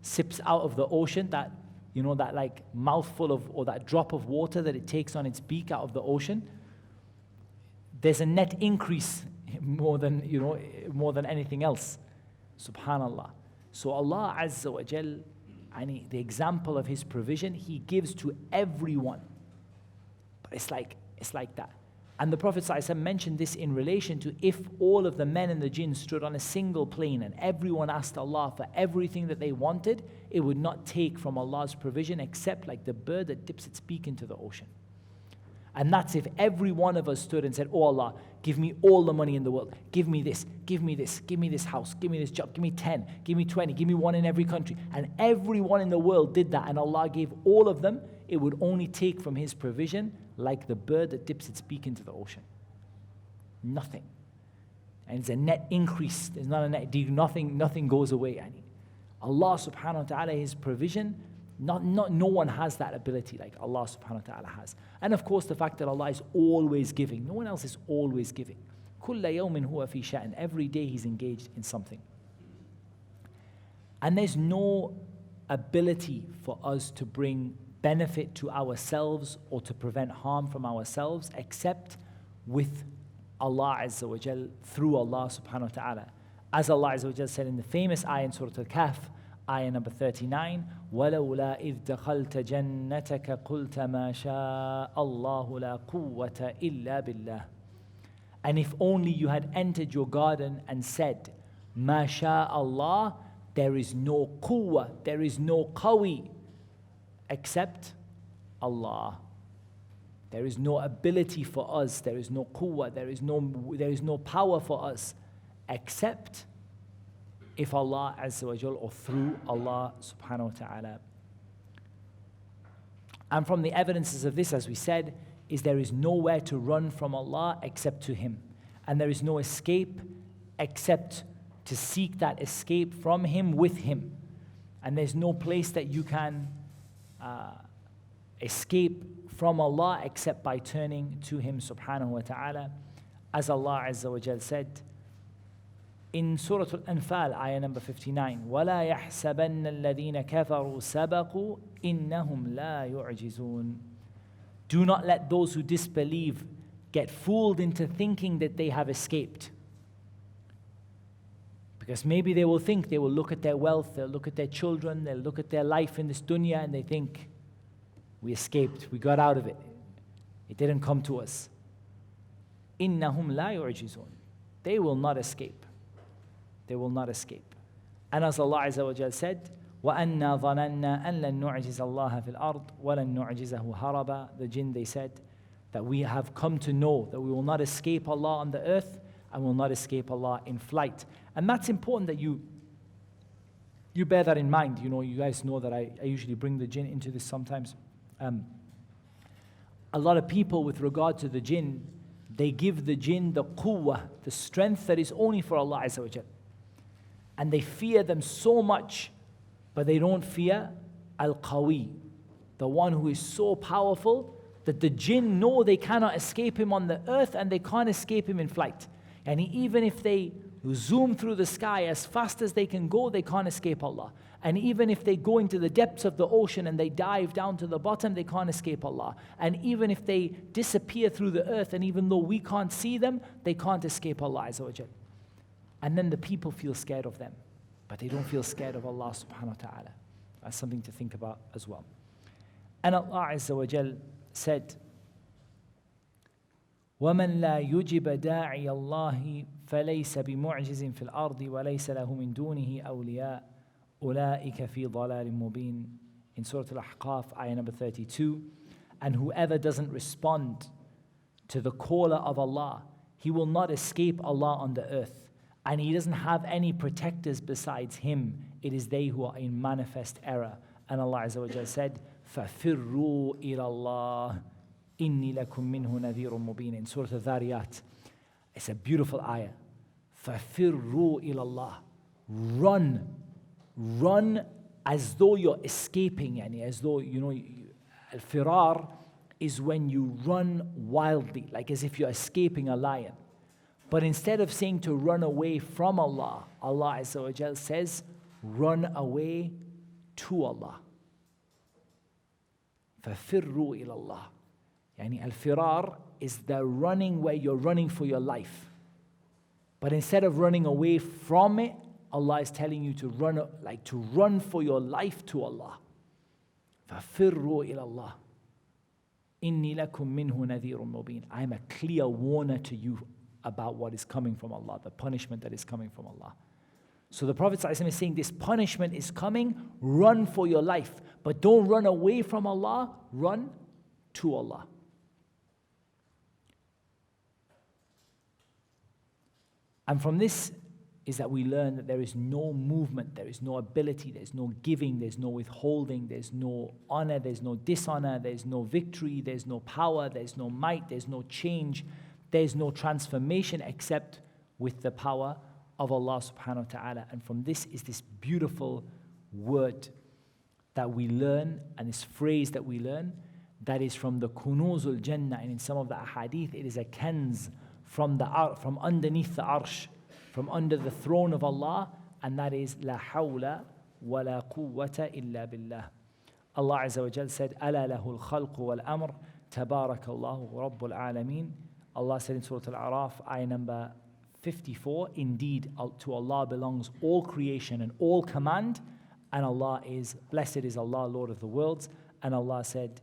sips out of the ocean, that like mouthful of, or that drop of water that it takes on its beak out of the ocean, there's a net increase more than anything else. Subhanallah. So Allah Azza wa Jal, the example of His provision, He gives to everyone. But it's like that. And the Prophet ﷺ mentioned this in relation to if all of the men and the jinn stood on a single plane and everyone asked Allah for everything that they wanted, it would not take from Allah's provision except like the bird that dips its beak into the ocean. And that's if every one of us stood and said, oh Allah, give me all the money in the world. Give me this, give me this, give me this house, give me this job, give me 10, give me 20, give me one in every country. And everyone in the world did that, and Allah gave all of them. It would only take from His provision like the bird that dips its beak into the ocean. Nothing. And it's a net increase. There's not a net decrease. Nothing goes away. Allah subhanahu wa ta'ala, His provision, no one has that ability like Allah subhanahu wa ta'ala has. And of course the fact that Allah is always giving. No one else is always giving. كُلَّ يَوْمٍ هُوَ فِي شَأْنٍ. Every day He's engaged in something. And there's no ability for us to bring benefit to ourselves or to prevent harm from ourselves except with Allah Azza wa Jal, through Allah subhanahu wa ta'ala. As Allah Azza wa Jal said in the famous ayah in Surah Al-Kahf, ayah number 39, وَلَوْلَا إِذْ دَخَلْتَ جَنَّتَكَ قُلْتَ مَا شَاءَ اللَّهُ لَا قُوَّةَ إِلَّا بِاللَّهِ. And if only you had entered your garden and said, مَا شَاءَ اللَّهُ, there is no quwwah, there is no qawi, except Allah. There is no ability for us, there is no quwwah, there is no power for us, except if Allah Azza wa Jal, or through Allah subhanahu wa ta'ala. And from the evidences of this, as we said, is there is nowhere to run from Allah except to Him. And there is no escape except to seek that escape from Him with Him. And there's no place that you can escape from Allah except by turning to Him subhanahu wa ta'ala. As Allah Azza wa Jal said in Surah Al-Anfal, ayah number 59, وَلَا يَحْسَبَنَّ الَّذِينَ كَفَرُوا سَبَقُوا إِنَّهُمْ لَا يُعْجِزُونَ. Do not let those who disbelieve get fooled into thinking that they have escaped. Because maybe they will think, they will look at their wealth, they'll look at their children, they'll look at their life in this dunya, and they think, we escaped, we got out of it. It didn't come to us. إِنَّهُمْ لَا يُعْجِزُونَ. They will not escape. They will not escape. And as Allah Azza wa Jal said, وَأَنَّا ظَنَنَّا أَن لَن نُعْجِزَ اللَّهَ فِي الْأَرْضِ وَلَن نُعْجِزَهُ هَرَبًا. The jinn, they said, that we have come to know that we will not escape Allah on the earth and will not escape Allah in flight. And that's important that you bear that in mind. You guys know that I usually bring the jinn into this sometimes. A lot of people with regard to the jinn, they give the jinn the quwwah, the strength that is only for Allah Azza wa Jal. And they fear them so much, but they don't fear Al-Qawi, the one who is so powerful that the jinn know they cannot escape him on the earth and they can't escape him in flight. And even if they zoom through the sky as fast as they can go, they can't escape Allah. And even if they go into the depths of the ocean and they dive down to the bottom, they can't escape Allah. And even if they disappear through the earth, and even though we can't see them, they can't escape Allah Azza wa Jal. And then the people feel scared of them, but they don't feel scared of Allah subhanahu wa ta'ala. That's something to think about as well. And Allah Azza wa Jal said, وَمَنْ لَا يُجِبَ دَاعِيَ اللَّهِ فَلَيْسَ بِمُعْجِزٍ فِي الْأَرْضِ وَلَيْسَ لَهُ مِنْ دُونِهِ أَوْلِيَاءَ أُولَٰئِكَ فِي ضَلَالٍ مُبِينٍ. In Surah Al-Ahqaf, ayah number 32. And whoever doesn't respond to the caller of Allah, he will not escape Allah on the earth. And he doesn't have any protectors besides him. It is they who are in manifest error. And Allah Azza wa Jalla said, فَفِرُّوا إِلَى اللَّهِ إِنِّي لَكُم مِّنْهُ نَذِيرٌ مُبِينٌ. In Surah Al-Dhariyat. It's a beautiful ayah. فَفِرُّوا إِلَى اللَّهِ. Run as though you're escaping, yani as though, al-firar is when you run wildly, like as if you're escaping a lion. But instead of saying to run away from Allah, Allah Azza wa Jal says, run away to Allah. فَفِرُّوا إِلَى اللَّهِ. Yani al-firar is the running where you're running for your life. But instead of running away from it, Allah is telling you to run for your life to Allah. فَفِرُّوا إِلَى اللَّهِ إِنِّي لَكُم مِّنْهُ نَذِيرٌ مُبِينٌ. I am a clear warner to you about what is coming from Allah, the punishment that is coming from Allah. So the Prophet ﷺ is saying this punishment is coming, run for your life. But don't run away from Allah, run to Allah. And from this is that we learn that there is no movement, there is no ability, there's no giving, there's no withholding, there's no honor, there's no dishonor, there's no victory, there's no power, there's no might, there's no change, there's no transformation except with the power of Allah subhanahu wa ta'ala. And from this is this beautiful word that we learn, and this phrase that we learn, that is from the Kunuzul Jannah, and in some of the ahadith it is a kanz from underneath the arsh, from under the throne of Allah, and that is la hawla wa la quwwata illa billah. Allah Azza wa Jal said, أَلَا لَهُ الْخَلْقُ وَالْأَمْرُ تَبَارَكَ اللَّهُ رَبُّ الْعَالَمِينَ. Allah said in Surah Al-A'raf, ayah number 54, indeed to Allah belongs all creation and all command, and Allah is, blessed is Allah, Lord of the worlds. And Allah said,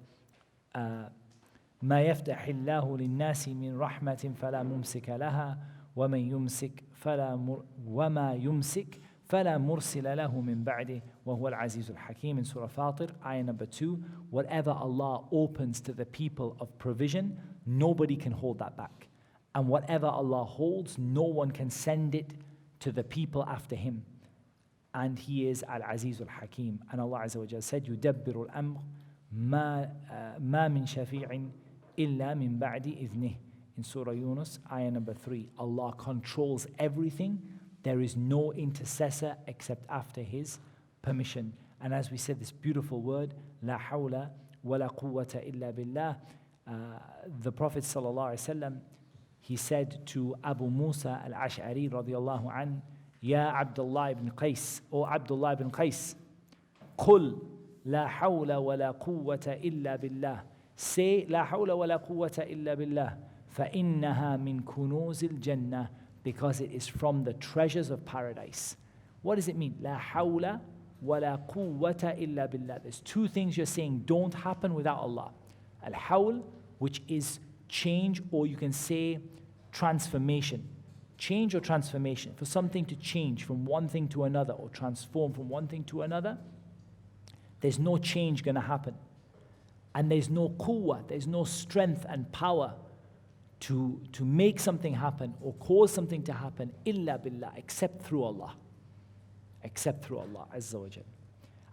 ما يفتح الله للناس من رحمة فلا ممسك لها وما يمسك فلا مرسل له من بعده وهو العزيز الحكيم. In Surah Fatir, ayah number 2, whatever Allah opens to the people of provision, nobody can hold that back. And whatever Allah holds, no one can send it to the people after him. And he is Al-Aziz Al-Hakim. And Allah Azza wa Jalla said, يُدَبِّرُ الْأَمْرِ ما من شفيع إلا من بعد إذنه. In Surah Yunus, ayah number 3, Allah controls everything. There is no intercessor except after his permission. And as we said, this beautiful word, لا حول ولا قوة إلا بالله. The Prophet ﷺ, he said to Abu Musa al-Ash'ari radiyallahu an, Ya Abdullah ibn Qais, O Abdullah ibn Qais, قل لا حول ولا قوة إلا بالله. Say لا حول ولا قوة إلا بالله. فإنها من كنوز الجنة, because it is from the treasures of paradise. What does it mean? لا حول ولا قوة إلا بالله. There's two things you're saying don't happen without Allah. Al-hawl, which is change, or you can say transformation. Change or transformation. For something to change from one thing to another, or transform from one thing to another, there's no change going to happen. And there's no quwwah, there's no strength and power to make something happen or cause something to happen, illa billah, except through Allah. Except through Allah Azza wa Jal.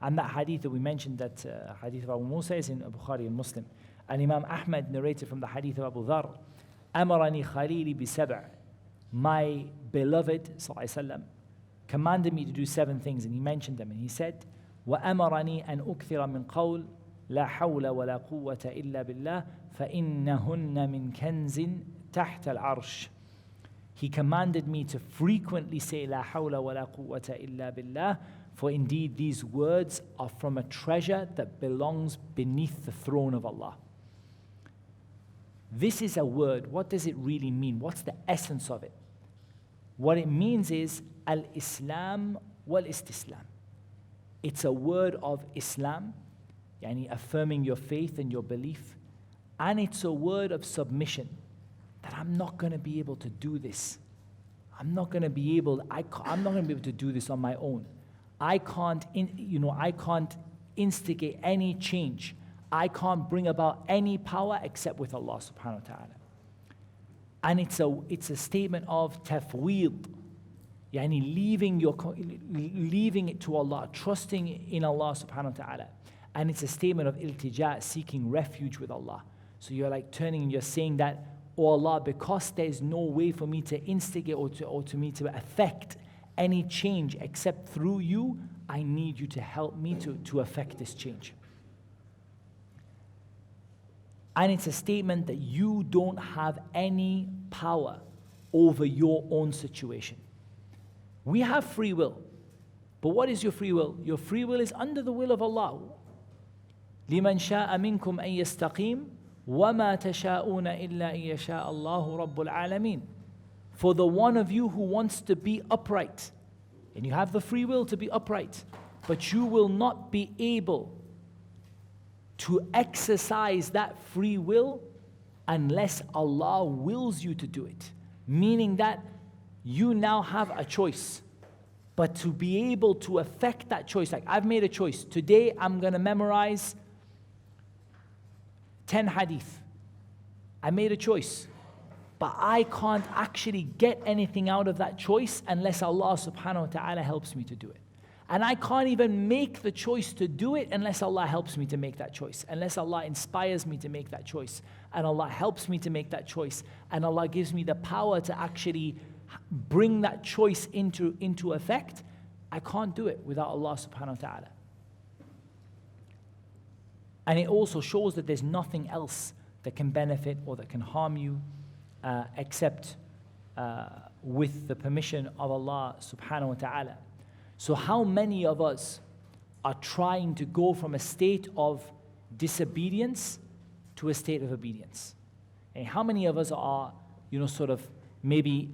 And that hadith that we mentioned, that hadith of Abu Musa, is in Bukhari and Muslim. And Imam Ahmad narrated from the hadith of Abu Dharr, أمرني خليلي بسبع. My beloved صلى الله عليه وسلم commanded me to do 7 things, and he mentioned them, and he said, وأمرني أن أكثر من قول لا حول ولا قوة إلا بالله فإنهن من كنز تحت العرش. He commanded me to frequently say لا حول ولا قوة إلا بالله, for indeed these words are from a treasure that belongs beneath the throne of Allah. This is a word. What does it really mean? What's the essence of it? What it means is al-Islam wal-istislam. It's a word of Islam, yani affirming your faith and your belief, and it's a word of submission, that I'm not going to be able to do this. I'm not going to be able to do this on my own. I can't instigate any change. I can't bring about any power except with Allah subhanahu wa ta'ala. And it's a statement of tafweed, yani leaving it to Allah, trusting in Allah subhanahu wa ta'ala. And it's a statement of iltija, seeking refuge with Allah. So you're like turning and you're saying that, oh Allah, because there's no way for me to instigate or to me to affect any change except through you, I need you to help me to affect this change. And it's a statement that you don't have any power over your own situation. We have free will. But what is your free will? Your free will is under the will of Allah. لِمَنْ شَاءَ مِنْكُمْ أَن يَسْتَقِيمُ وَمَا تَشَاءُونَ إِلَّا أَن يَشَاءَ اللَّهُ رَبُّ الْعَالَمِينَ. For the one of you who wants to be upright, and you have the free will to be upright, but you will not be able to exercise that free will unless Allah wills you to do it. Meaning that you now have a choice, but to be able to affect that choice, like I've made a choice. Today I'm going to memorize 10 hadith. I made a choice, but I can't actually get anything out of that choice unless Allah subhanahu wa ta'ala helps me to do it. And I can't even make the choice to do it unless Allah helps me to make that choice, unless Allah inspires me to make that choice, and Allah helps me to make that choice, and Allah gives me the power to actually bring that choice into effect. I can't do it without Allah subhanahu wa ta'ala. And it also shows that there's nothing else that can benefit or that can harm you except with the permission of Allah subhanahu wa ta'ala. So how many of us are trying to go from a state of disobedience to a state of obedience? And how many of us are, sort of maybe,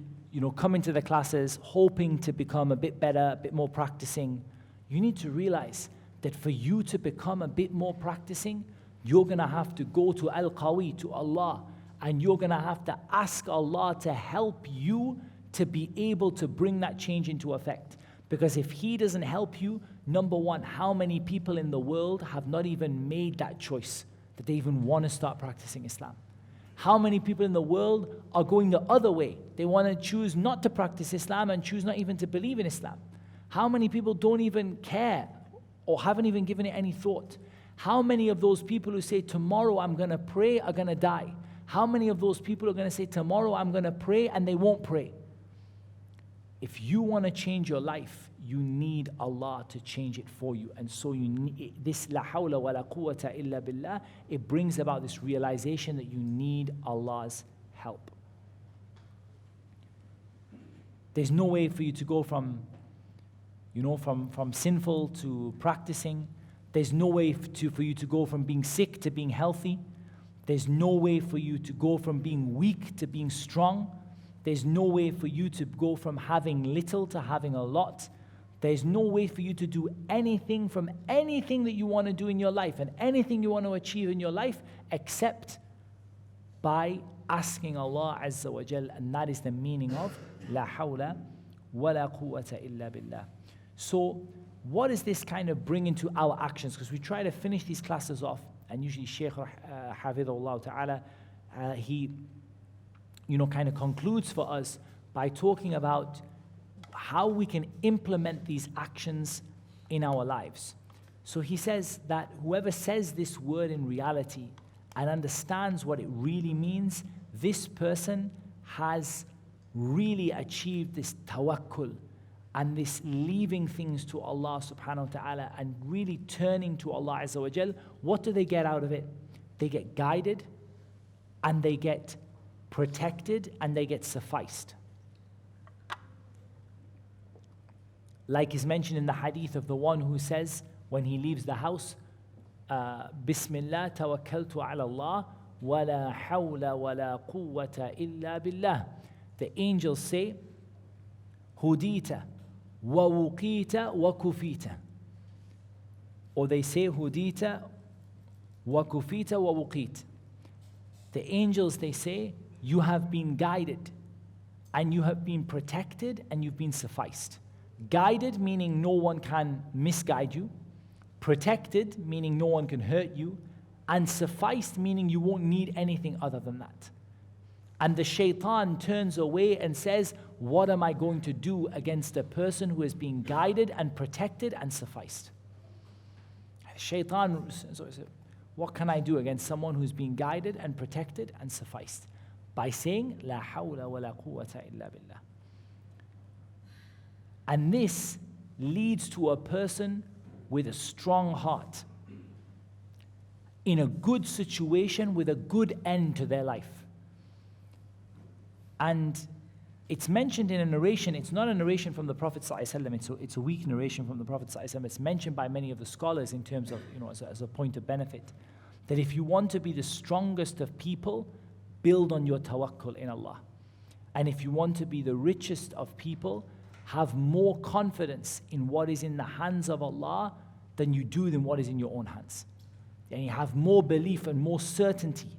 coming to the classes, hoping to become a bit better, a bit more practicing? You need to realize that for you to become a bit more practicing, you're going to have to go to Al-Qawi, to Allah, and you're going to have to ask Allah to help you to be able to bring that change into effect. Because if He doesn't help you, number one, how many people in the world have not even made that choice, that they even want to start practicing Islam? How many people in the world are going the other way? They want to choose not to practice Islam and choose not even to believe in Islam. How many people don't even care or haven't even given it any thought? How many of those people who say, tomorrow I'm going to pray, are going to die? How many of those people are going to say, tomorrow I'm going to pray, and they won't pray? If you want to change your life, you need Allah to change it for you. And so you need this la hawla wa la quwwata illa billah. It brings about this realization that you need Allah's help. There's no way for you to go from sinful to practicing. There's no way for you to go from being sick to being healthy. There's no way for you to go from being weak to being strong. There's no way for you to go from having little to having a lot. There's no way for you to do anything from anything that you want to do in your life and anything you want to achieve in your life except by asking Allah Azza wa Jal, and that is the meaning of La hawla wa la quwwata illa billah. So what does this kind of bring into our actions? Because we try to finish these classes off, and usually Shaykh Hafidhullah Ta'ala, he kind of concludes for us by talking about how we can implement these actions in our lives. So he says that whoever says this word in reality and understands what it really means, this person has really achieved this tawakkul and this leaving things to Allah subhanahu wa ta'ala and really turning to Allah Azza wa Jal, what do they get out of it? They get guided and they get protected and they get sufficed. Like is mentioned in the hadith of the one who says when he leaves the house, Bismillah tawakkaltu ala Allah wa la hawla wa la quwwata illa billah. The angels say, Hudita wa wuqita wa kufita. Or they say, Hudita wa kufita wa wuqit. The angels, they say, you have been guided and you have been protected and you've been sufficed. Guided meaning no one can misguide you. Protected meaning no one can hurt you. And sufficed meaning you won't need anything other than that. And the shaitan turns away and says, what am I going to do against a person who is being guided and protected and sufficed? Shaitan, what can I do against someone who's being guided and protected and sufficed? By saying, La hawla wa la quwwata illa billah. And this leads to a person with a strong heart, in a good situation with a good end to their life. And it's mentioned in a narration, it's not a narration from the Prophet ﷺ, it's a weak narration from the Prophet ﷺ. It's mentioned by many of the scholars in terms of, as a point of benefit, that if you want to be the strongest of people, build on your tawakkul in Allah. And if you want to be the richest of people, have more confidence in what is in the hands of Allah than you do in what is in your own hands. And you have more belief and more certainty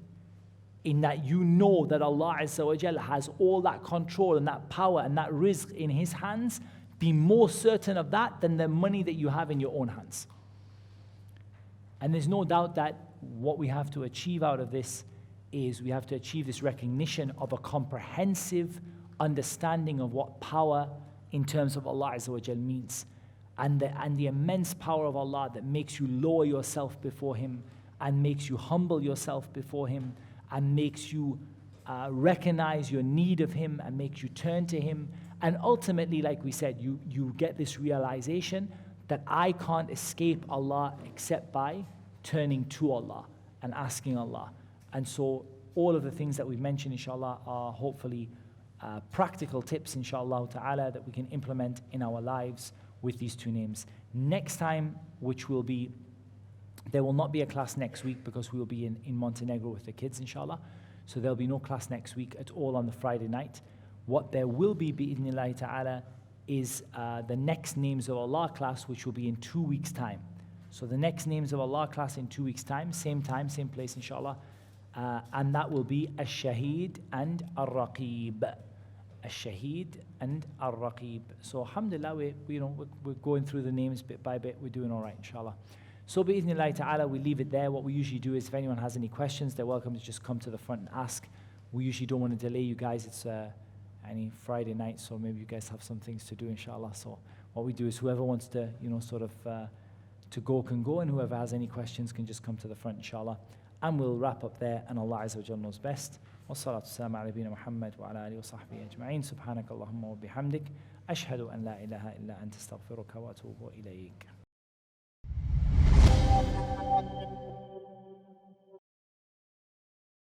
in that you know that Allah Azza wa Jal has all that control and that power and that rizq in His hands. Be more certain of that than the money that you have in your own hands. And there's no doubt that what we have to achieve out of this is we have to achieve this recognition of a comprehensive understanding of what power in terms of Allah Azza wa Jal means. And the immense power of Allah that makes you lower yourself before Him and makes you humble yourself before Him and makes you recognize your need of Him and makes you turn to Him. And ultimately, like we said, you get this realization that I can't escape Allah except by turning to Allah and asking Allah. And so all of the things that we've mentioned, inshallah, are hopefully practical tips, inshallah ta'ala, that we can implement in our lives with these two names. Next time, which will be, there will not be a class next week because we will be in Montenegro with the kids, inshallah. So there'll be no class next week at all on the Friday night. What there will be, bi'idhnillahi ta'ala, is the next Names of Allah class, which will be in 2 weeks' time. So the next Names of Allah class in 2 weeks' time, same place, inshallah. And that will be Al-Shaheed and Al-Raqib. Al-Shaheed and Al-Raqib. So alhamdulillah, we're going through the names bit by bit. We're doing all right, inshallah. So bi'idhnillahi ta'ala, we leave it there. What we usually do is if anyone has any questions, they're welcome to just come to the front and ask. We usually don't want to delay you guys. It's any Friday night, so maybe you guys have some things to do, inshallah. So what we do is whoever wants to, to go can go, and whoever has any questions can just come to the front, inshallah. And we'll wrap up there, and Allah Azza wa Jalla knows best. والصلاة والسلام على نبينا محمد وعلى آله وصحبه أجمعين سبحانك اللهم وبحمدك أشهد أن لا إله إلا أنت استغفرك وأتوب إليك.